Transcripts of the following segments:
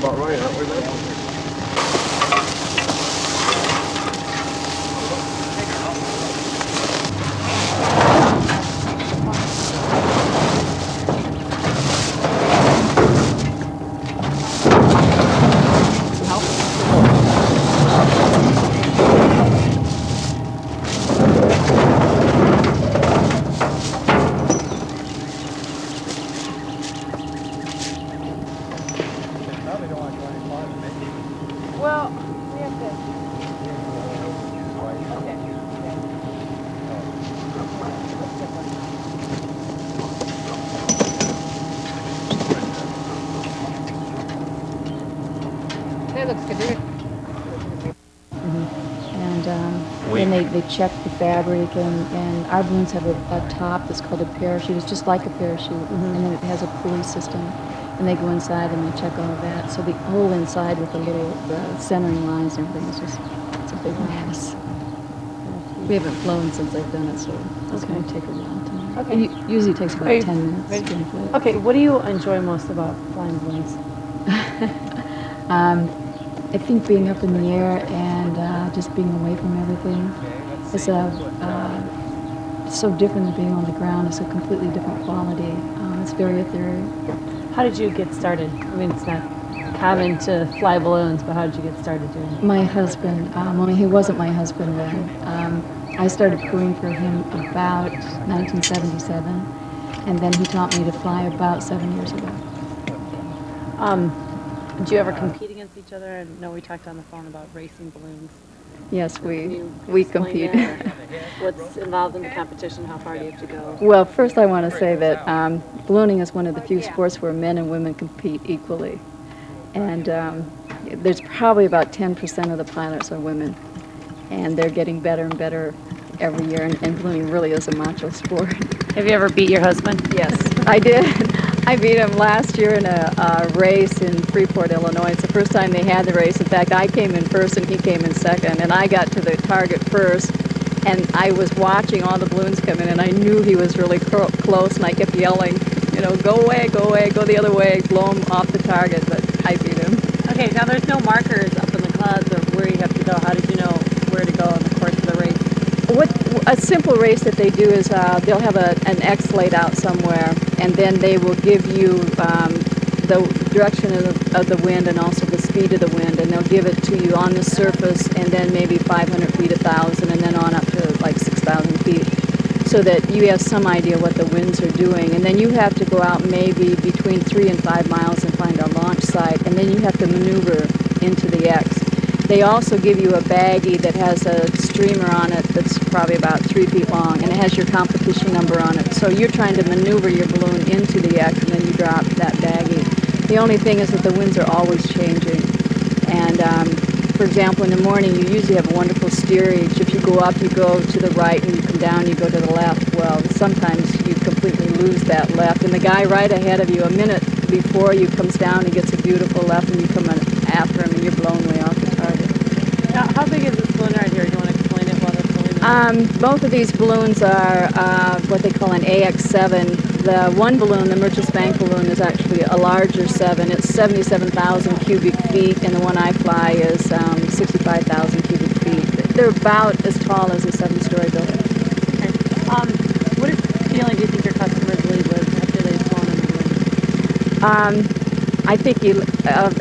about right, aren't we then? Well, we have to. Okay. That looks good. And then they check the fabric, and our balloons have a top that's called a parachute. It's just like a parachute, and then it has a pulley system. And they go inside and they check all of that. So the whole inside with the little centering lines and everything is just, it's a big mess. We haven't flown since I've done it, so it's going to take a long time. Okay. It usually takes about 10 minutes to inflate. Okay, what do you enjoy most about flying balloons? I think being up in the air and just being away from everything is so different than being on the ground. It's a completely different quality. It's very ethereal. How did you get started? I mean, it's not common to fly balloons, but how did you get started doing it? My husband, well, he wasn't my husband then. I started crewing for him about 1977, and then he taught me to fly about 7 years ago. Did you ever compete against each other? I know we talked on the phone about racing balloons. Yes, we Explain compete. that? What's involved in the competition? How far do you have to go? Well, first I want to say that ballooning is one of the few sports where men and women compete equally. And there's probably about 10% of the pilots are women. And they're getting better and better every year. And ballooning really is a macho sport. Have you ever beat your husband? Yes, I did. I beat him last year in a race in Freeport, Illinois. It's the first time they had the race. In fact, I came in first and he came in second. And I got to the target first. And I was watching all the balloons come in, and I knew he was really close, and I kept yelling, you know, go away, go the other way, blow him off the target, but I beat him. Okay, now there's no markers up in the clouds of where you have to go. How did you know where to go in the course of the race? A simple race that they do is they'll have an X laid out somewhere, and then they will give you the direction of the wind and also the speed of the wind, and they'll give it to you on the surface, and then maybe 500 feet, 1,000, and then on up to like 6,000 feet, so that you have some idea what the winds are doing. And then you have to go out maybe between 3 and 5 miles and find a launch site, and then you have to maneuver into the X. They also give you a baggie that has a streamer on it that's probably about 3 feet long, and it has your competition number on it. So you're trying to maneuver your balloon into the X, and then you drop that baggie. The only thing is that the winds are always changing. And for example, in the morning, you usually have a wonderful steerage. If you go up, you go to the right, and you come down, you go to the left. Well, sometimes you completely lose that left. And the guy right ahead of you, a minute before you comes down, he gets a beautiful left, and you come in after him, and you're blown way off the target. Now, how big is this balloon right here? Do you want to explain it while they're pulling it? Both of these balloons are what they call an AX7. The one balloon, the Merchants Bank balloon, is actually a larger 7. It's 77,000 cubic feet, and the one I fly is 65,000 cubic feet. They're about as tall as a 7-story building. Okay. What feeling do you think your customers leave with after they've flown in the balloon? I think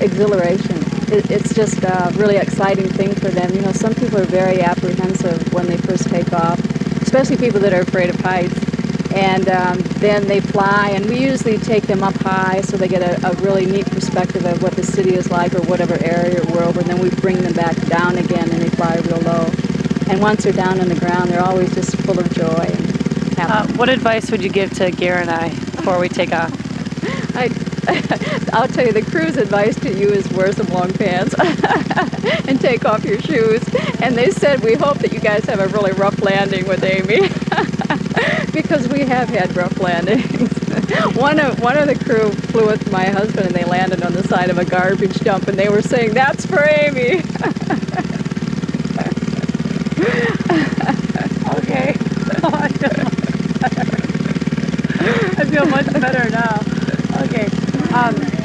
exhilaration. It's just a really exciting thing for them. You know, some people are very apprehensive when they first take off, especially people that are afraid of heights. And then they fly, and we usually take them up high so they get a really neat perspective of what the city is like or whatever area we're over, and then we bring them back down again, and they fly real low. And once they're down on the ground, they're always just full of joy and happy. What advice would you give to Gare and I before we take off? I'll tell you, the crew's advice to you is wear some long pants and take off your shoes. And they said, we hope that you guys have a really rough landing with Amy. Because we have had rough landings. One of the crew flew with my husband, and they landed on the side of a garbage dump, and they were saying, "That's for Amy." Okay. I feel much better now. Okay.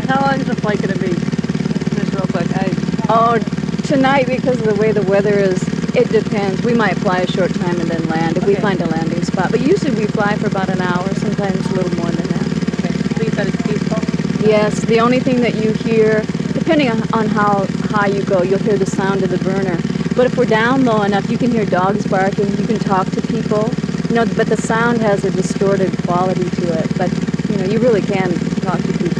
How long is the flight going to be? Oh, tonight, because of the way the weather is, it depends. We might fly a short time and then land if we find a landing spot. But usually we fly for about an hour, sometimes a little more than that. Okay. So you said it's peaceful? Yes, the only thing that you hear, depending on how high you go, you'll hear the sound of the burner. But if we're down low enough, you can hear dogs barking, you can talk to people. You know, but the sound has a distorted quality to it. But, you know, you really can talk to people.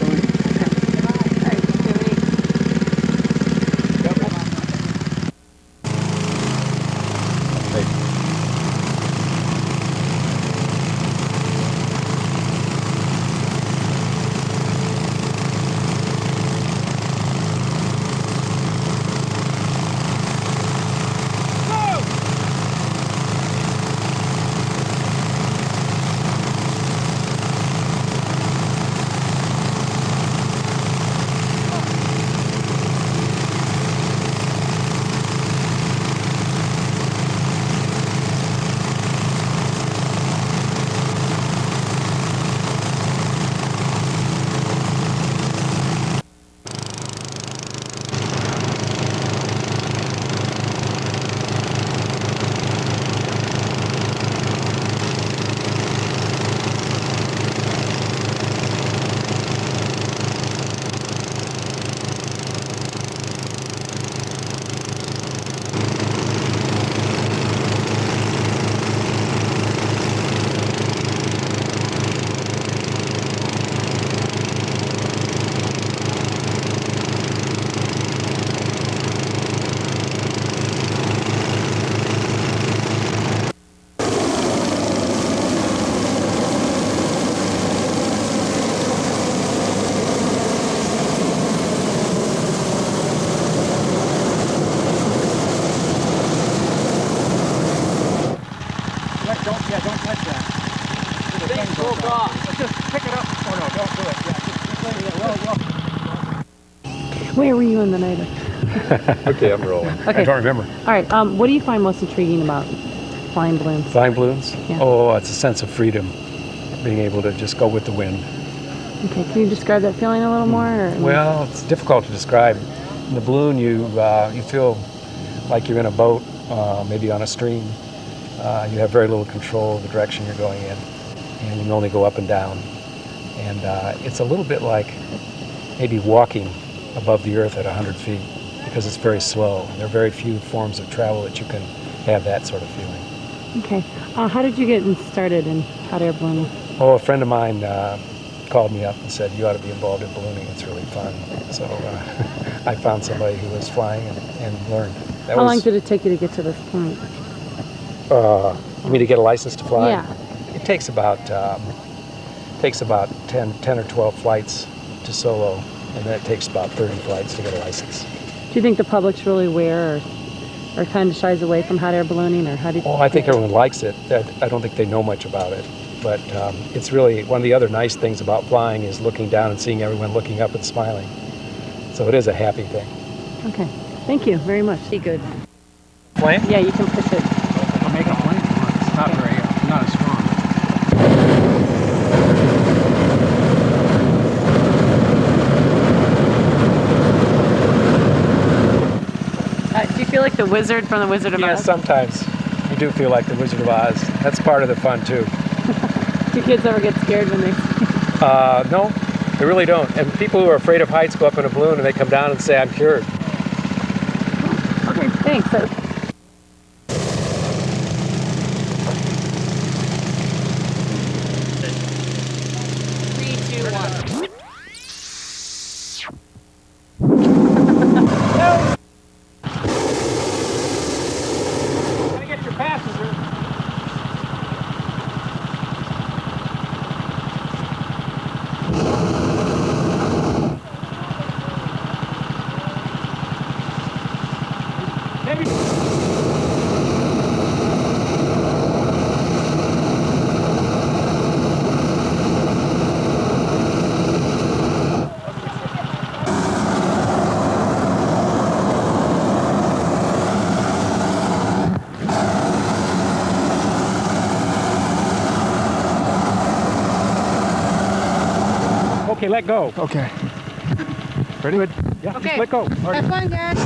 Don't touch that. The thing broke off. Just pick it up. Oh no, don't do it. Yeah, Where were you on the night of? Okay, I'm rolling. Okay. I don't remember. All right. What do you find most intriguing about flying balloons? Flying balloons? Yeah. Oh, it's a sense of freedom. Being able to just go with the wind. Okay. Can you describe that feeling a little more? Or? Well, it's difficult to describe. In the balloon, you feel like you're in a boat, maybe on a stream. You have very little control of the direction you're going in, and you can only go up and down. And it's a little bit like maybe walking above the earth at 100 feet, because it's very slow. There are very few forms of travel that you can have that sort of feeling. Okay. How did you get started in hot air ballooning? Oh, a friend of mine called me up and said, you ought to be involved in ballooning. It's really fun. So I found somebody who was flying and learned. How long did it take you to get to this point? You mean to get a license to fly? Yeah. It takes about 10 or 12 flights to solo, and then it takes about 30 flights to get a license. Do you think the public's really aware or kind of shies away from hot air ballooning, or how do you? Oh, I think everyone likes it. I don't think they know much about it. But it's really, one of the other nice things about flying is looking down and seeing everyone looking up and smiling. So it is a happy thing. Okay. Thank you very much. Be good. Flame? Yeah, you can push it. I'll make a flame. It's not very, not as strong. Do you feel like the wizard from the Wizard of Yeah, Oz? sometimes you do feel like the Wizard of Oz. That's part of the fun too. Do kids ever get scared when they? No, they really don't. And people who are afraid of heights go up in a balloon and they come down and say, I'm cured. Okay, thanks. 3, 2, 1. Gotta get your passenger. Maybe. Okay, let go. Okay. Ready? Good. Yeah, Okay. just let go. Have fun, guys.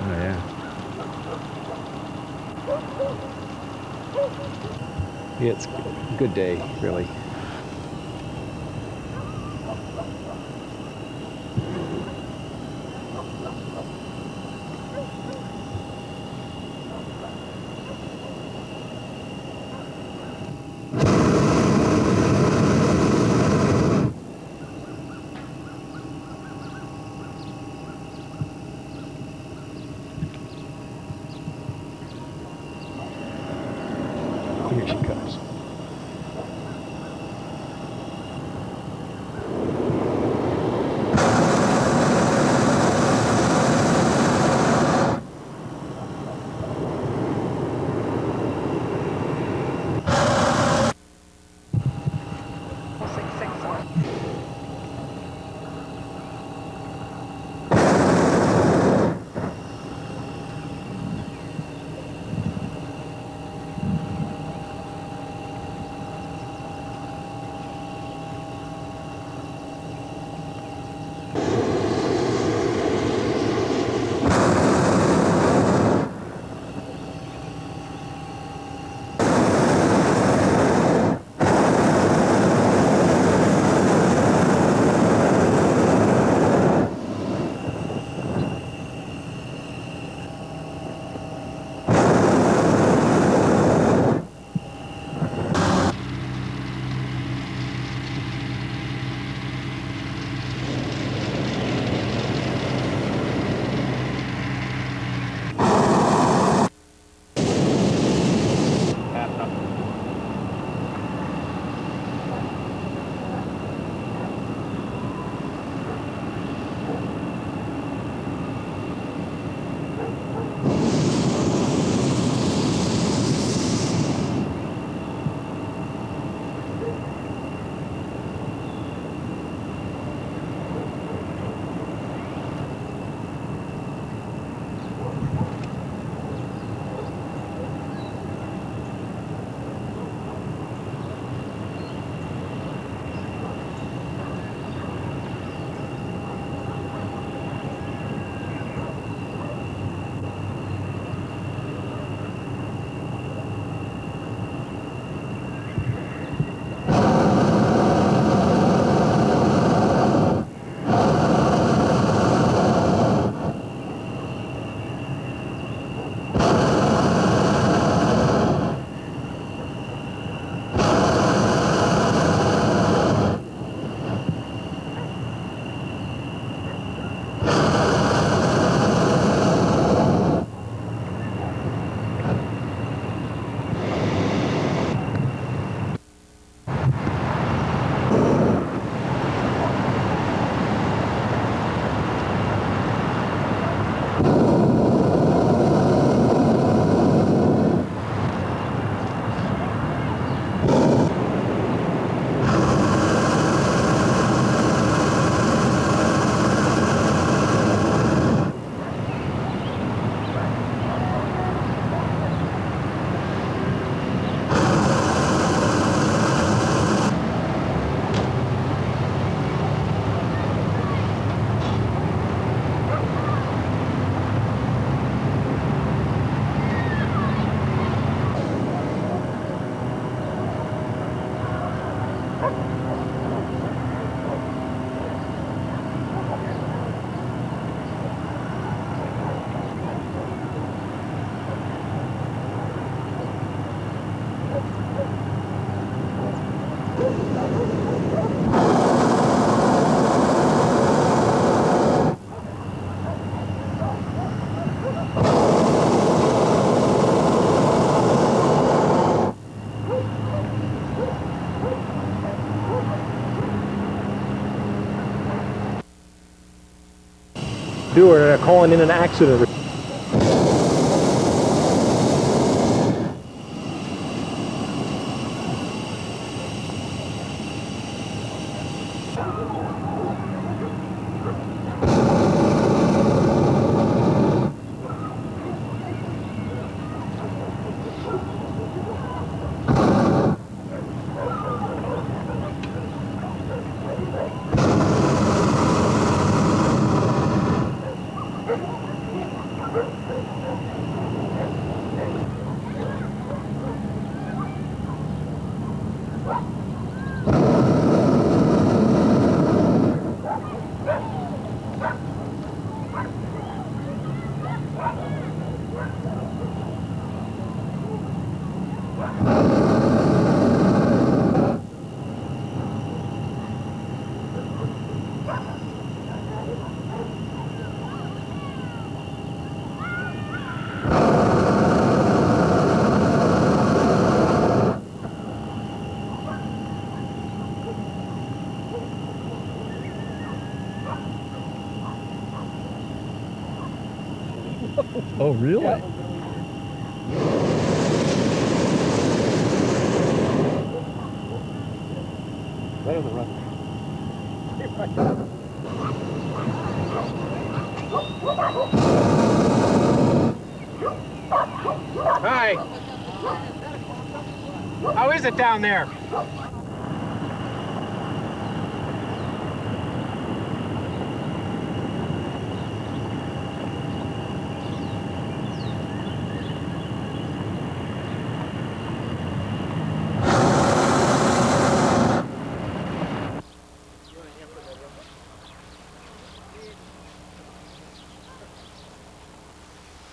Oh, yeah. Yeah, it's a good day, really. Here she comes. Doer calling in an accident. really? Yeah. Right on the run. Hi. How is it down there?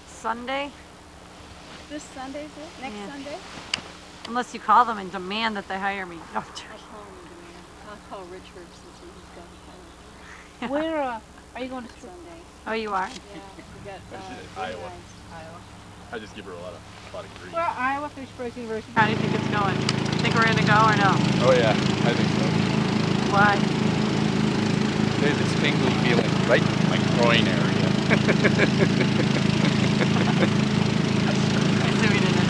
Sunday? This Sunday, is it? Next Yeah. Sunday? Unless you call them and demand that they hire me. No, I'm joking. I'll call Richard since he's got the power. Where are you going to Sunday? Oh, you are? Yeah, we got Iowa. Iowa. I just give her a lot of grief. Well, Iowa Fishburne University. How do you think it's going? Think we're gonna go or no? Oh yeah, I think so. Why? There's this tingly feeling right in my groin area. Assuming it is.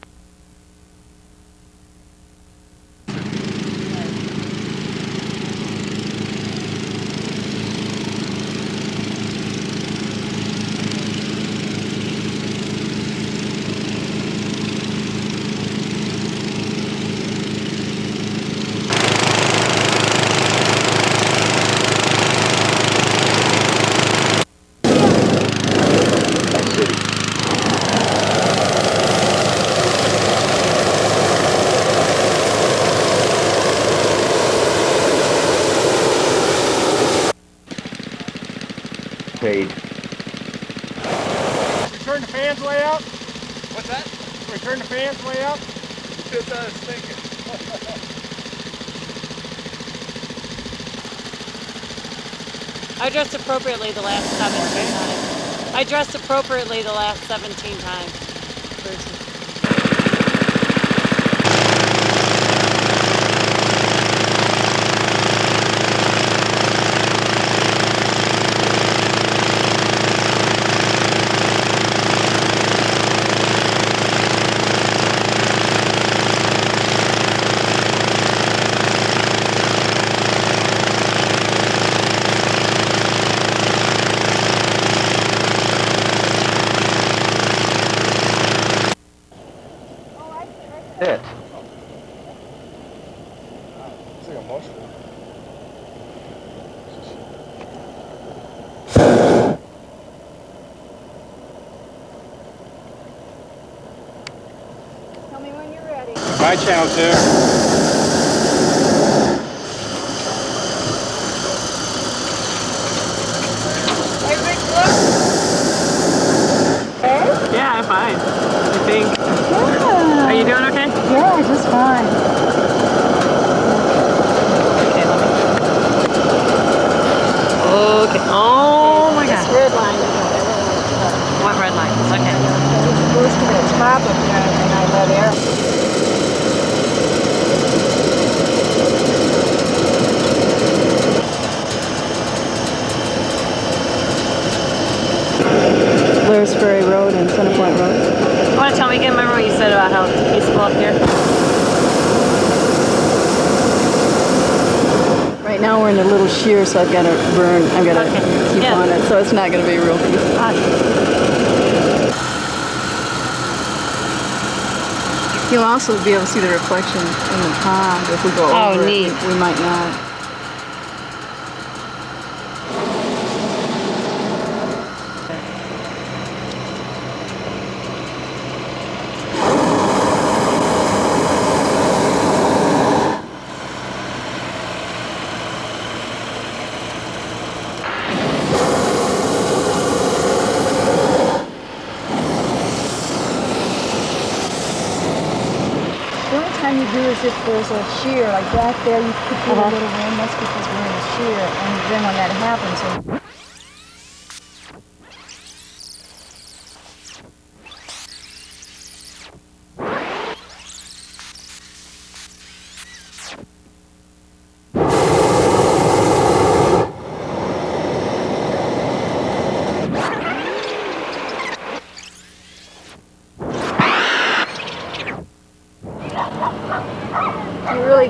Paid. Return the fans way out? What's that? Return the fans way out? Just I was thinking. I dressed appropriately the last 17 times. I dressed appropriately the last 17 times. It. It's like a mushroom. Tell me when you're ready. Bye, Channel 2. Yeah, I'm fine. I think. Yeah. Are you doing okay? Yeah, just fine. Okay, let me. Okay. Oh my God. Red line. What red line? Okay. It goes to the top of there and I let air. Blairsbury Road and Centerpoint Road. You want to tell me again? Remember what you said about how it's peaceful up here? Right now we're in a little shear, so I've got to burn. I've got to keep Yeah. on it, so it's not going to be real peaceful. You'll also be able to see the reflection in the pond if we go Oh, over neat. it. We might not. The only time you do is if there's a shear, like back there, you could feel a little wind. That's because we're in a shear, and then when that happens,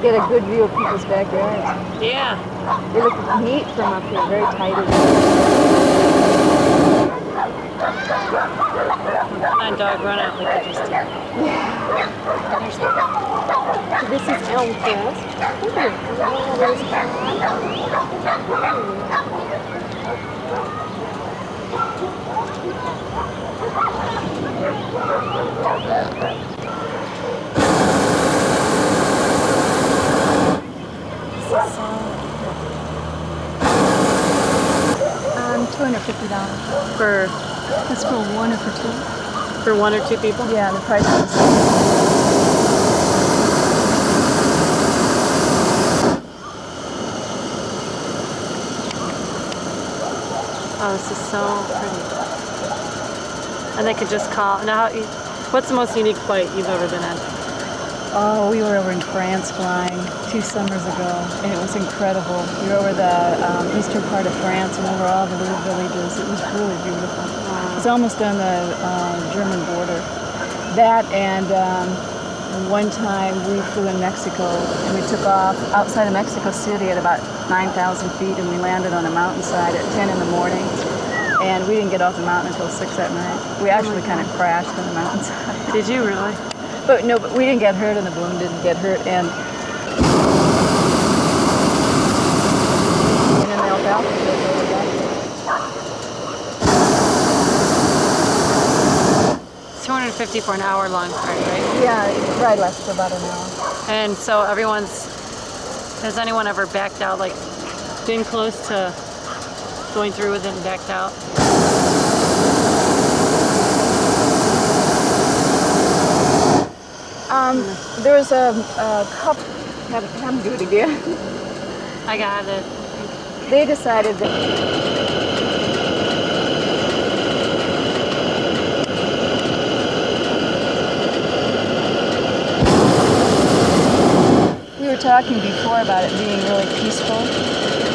get a good view of people's backyards. Yeah. They look neat from up here, very tidy. Come on, dog, run out like you just did. This is Elm Crest. $250 For That's for one or for two. for one or two people? Yeah, the price is the same. Oh, this is so pretty. And they could just call. Now, what's the most unique flight you've ever been on? Oh, we were over in France flying 2 summers ago, and it was incredible. We were over the eastern part of France and over all the little villages. It was really beautiful. Wow. It's almost on the German border. That and one time we flew in Mexico, and we took off outside of Mexico City at about 9,000 feet, and we landed on a mountainside at 10 in the morning. And we didn't get off the mountain until 6 at night. We actually kind of crashed on the mountainside. Did you really? But no, but we didn't get hurt, and the balloon didn't get hurt. And then the altitude really got 250 for an hour-long flight, right? Yeah, the ride lasts for about an hour. And so has anyone ever backed out, like been close to going through with it and backed out? There was a couple. Have them do it again. I got it. They decided that. We were talking before about it being really peaceful,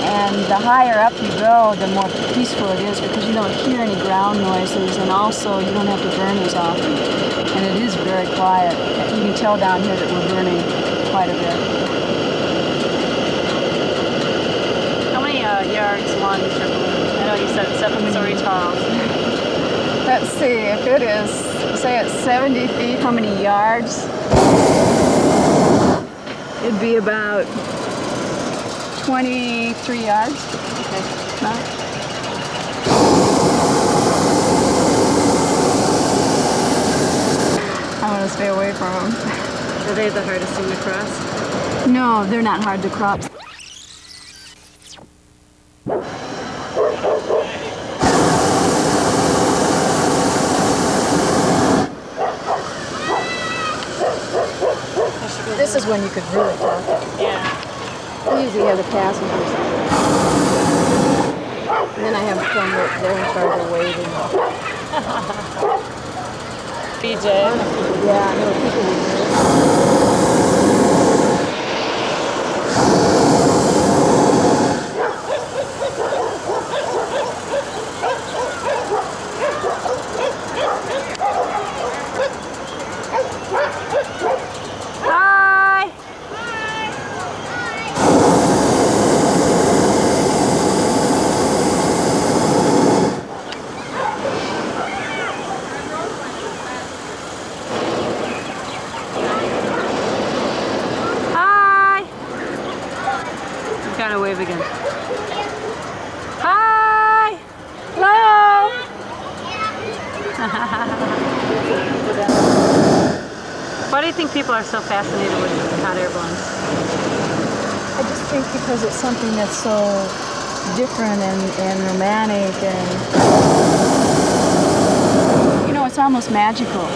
and the higher up you go, the more peaceful it is because you don't hear any ground noises, and also you don't have to burn as often, and it is very quiet. You can tell down here that we're burning quite a bit. How many yards long is your balloon? I know you said 7-story tall. Let's see, if it is, say it's 70 feet, how many yards? It'd be about 23 yards. Okay. Huh? I want to stay away from them. Are they the hardest thing to cross? No, they're not hard to cross. This is when you could really talk. Yeah. I usually have the passengers. And then I have some that they're in charge of waiting. BJ. Yeah, I know people would do. Hi. Hi. I'm gonna wave again. Hi. Hello. Why do you think people are so fascinated with hot air balloons? I just think because it's something that's so different and romantic and, you know, it's almost magical.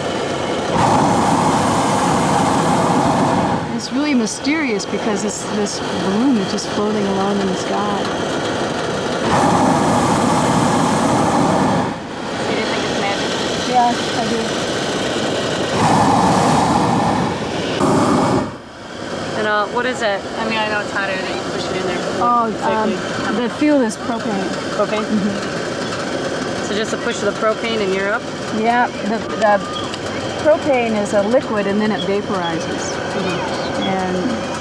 It's really mysterious because this balloon is just floating along in the sky. Do you think it's magic? Yeah, I do. And what is it? I mean, I know it's hot air that you push it in there. Oh, the fuel is propane. Propane? So just a push of the propane and you're up? Yeah, the propane is a liquid and then it vaporizes. And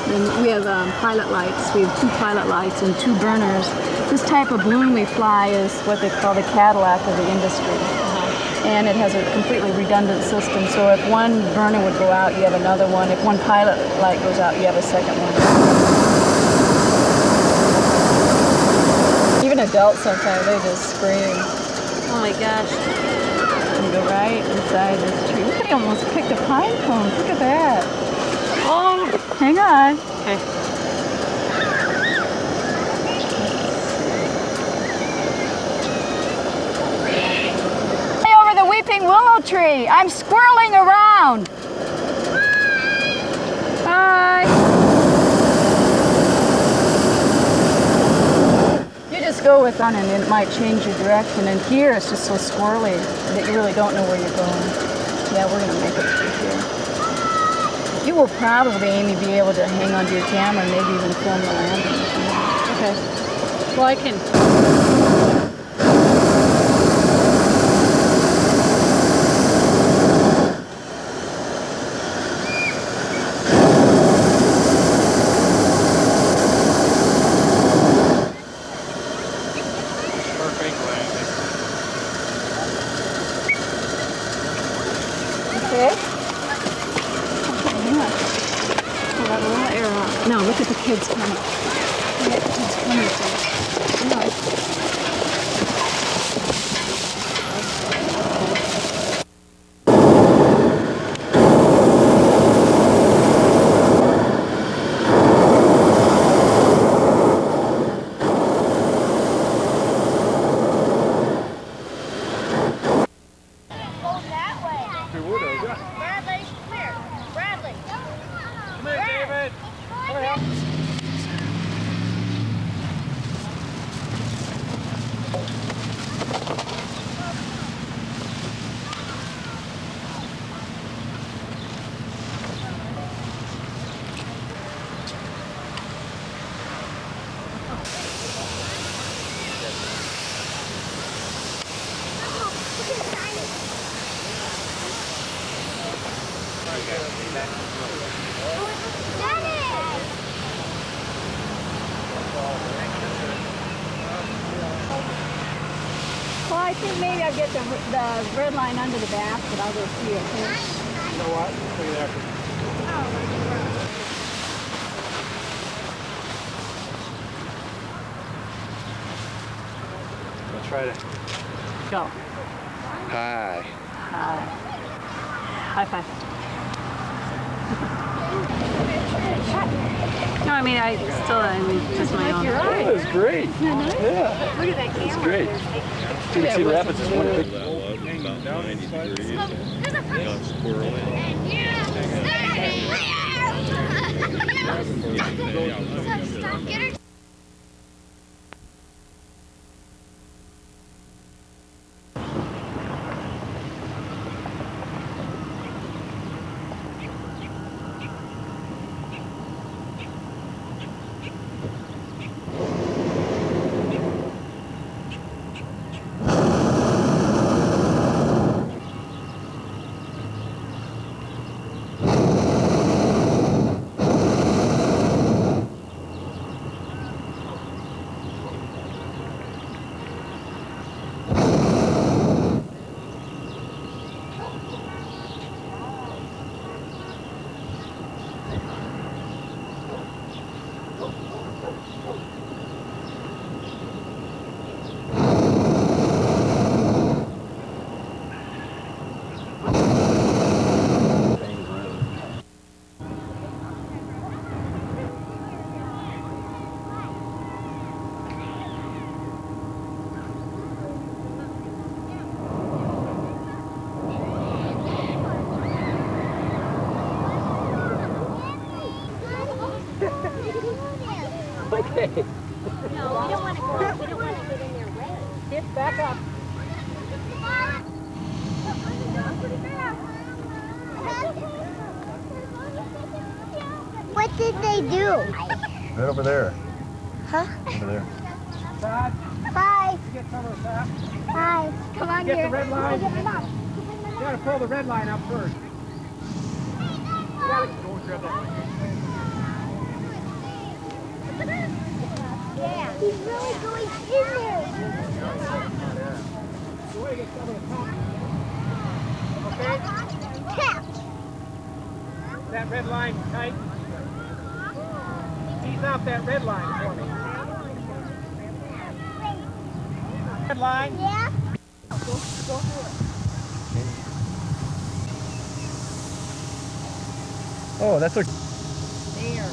And we have pilot lights. We have 2 pilot lights and 2 burners. This type of balloon we fly is what they call the Cadillac of the industry. And it has a completely redundant system. So if one burner would go out, you have another one. If one pilot light goes out, you have a second one. Even adults sometimes, they just scream. Oh my gosh. You go right inside this tree. Look at, he almost picked a pine cone. Look at that. Oh. Hang on. Okay. Over the weeping willow tree. I'm squirreling around. Bye. You just go with on and it might change your direction. And here it's just so squirrely that you really don't know where you're going. Yeah, we're gonna make it through here. You will probably, Amy, be able to hang onto your camera and maybe even film the landing. Okay. Well, I can. Perfect landing. Okay. Hang on. Pull that little air out. No, look at the kids coming. Look at the kids coming. No. Bradley, come here. Bradley. Come here, David. Hurry up. Well, I think maybe I'll get the red line under the basket. I'll go see it. Okay? You know what? Look at that. I'll try to. Go. Hi. High five. No, I mean, just my own. That was great. Yeah. Look at that camera. It's great. Dude, Cedar Rapids is one big. About 90 degrees. Got squirrely. Okay. No, we don't want to go. We don't want to get in their way. Get back up. What did they do? Right over there. Huh? Over there. Hi. Get some of that. Hi. Come on Get here. the red line. Come on. You gotta pull the red line up first. You gotta go grab that. He's really going in there. Okay? Tap. That red line tight. Ease out that red line for me. Red line. Yeah? Oh, that's a. There.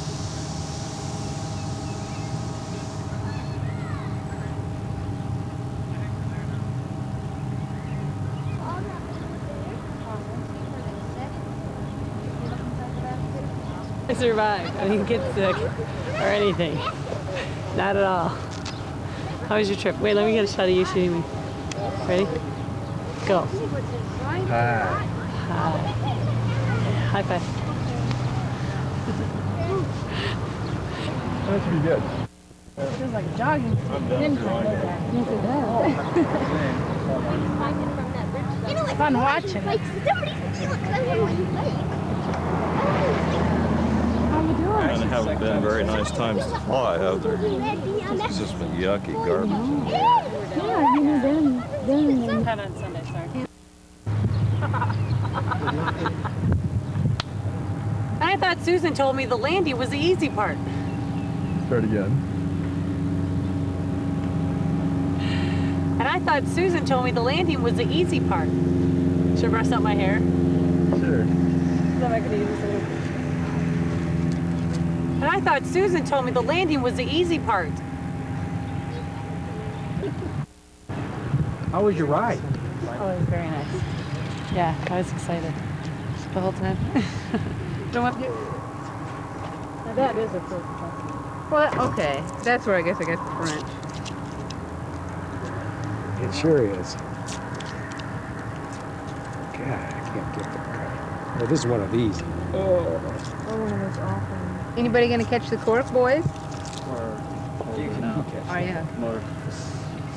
I survived. I didn't get sick or anything. Not at all. How was your trip? Wait, let me get a shot of you shooting me. Ready? Go. Hi. Hi. High five. That's pretty good. Feels like a jogging. You know, like, Fun watching. like somebody, you look like what you like. And it haven't been very nice times to fly, have there? It's just been yucky garbage. Yeah, you know, then. Kind on Sunday, sorry. I thought Susan told me the landing was the easy part. Start again. And I thought Susan told me the landing was the easy part. Should I brush out my hair? Sure. And I thought Susan told me the landing was the easy part. How was your ride? Oh, it was very nice. Yeah, I was excited the whole time. Don't want Now that is a first class. Well, okay. That's where I guess the French. It sure is. God, I can't get the car. Well, this is one of these. Oh. Anybody gonna catch the cork, boys? You can Are you? more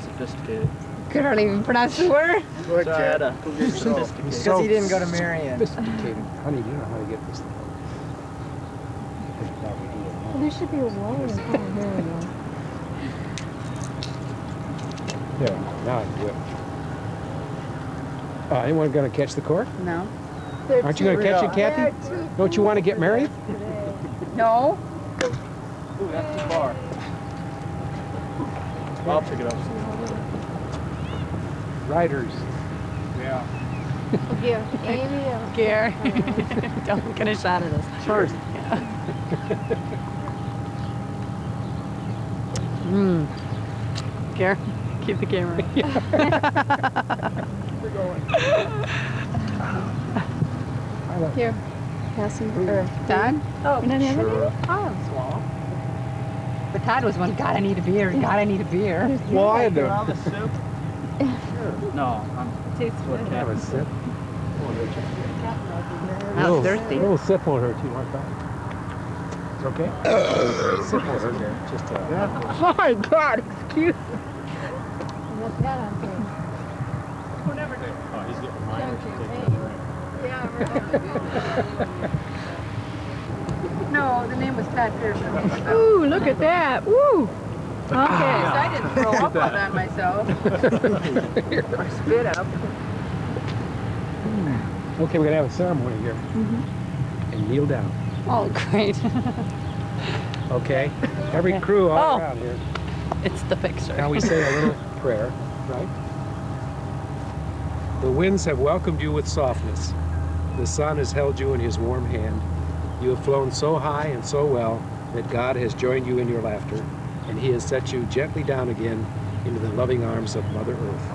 sophisticated. Could hardly even pronounce the word. Good, Jada. Because he didn't go to Marion. Sophisticated. Honey, do you know how to get this thing? You could probably do it. Well, there should be a wall. Oh, there we go. There, now I can do it. Anyone going to catch the cork? No. Aren't you going to catch it, Kathy? Don't you want to get married? No. Ooh, that's too far. I'll pick it up. Riders. Yeah. Give Amy Gare. Don't get a shot of this. First. Gare, keep the camera. We're going. Here. Passing. Todd? Oh, You know the other Sure. name? Oh, swallow. But Todd was one, God, I need a beer. God, I need a beer. Well, I had All to the soup? sure. No, Tastes good. have a sip. I was thirsty. A little sip won't hurt you, aren't that? It's okay? Sip won't hurt you. Just Oh my God, excuse me. Oh, he's getting mine. No, the name was Todd Pearson. Ooh, look at that. Woo. Okay, I didn't throw up on that myself. Or spit up. Okay, we're going to have a ceremony here. And kneel down. oh, great. Okay? Every crew all Oh. around here. It's the picture. Now we say a little prayer, right? The winds have welcomed you with softness. The sun has held you in his warm hand. You have flown so high and so well that God has joined you in your laughter, and he has set you gently down again into the loving arms of Mother Earth.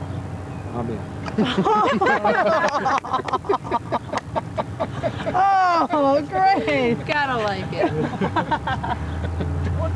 Amen. Oh, great. Gotta like it.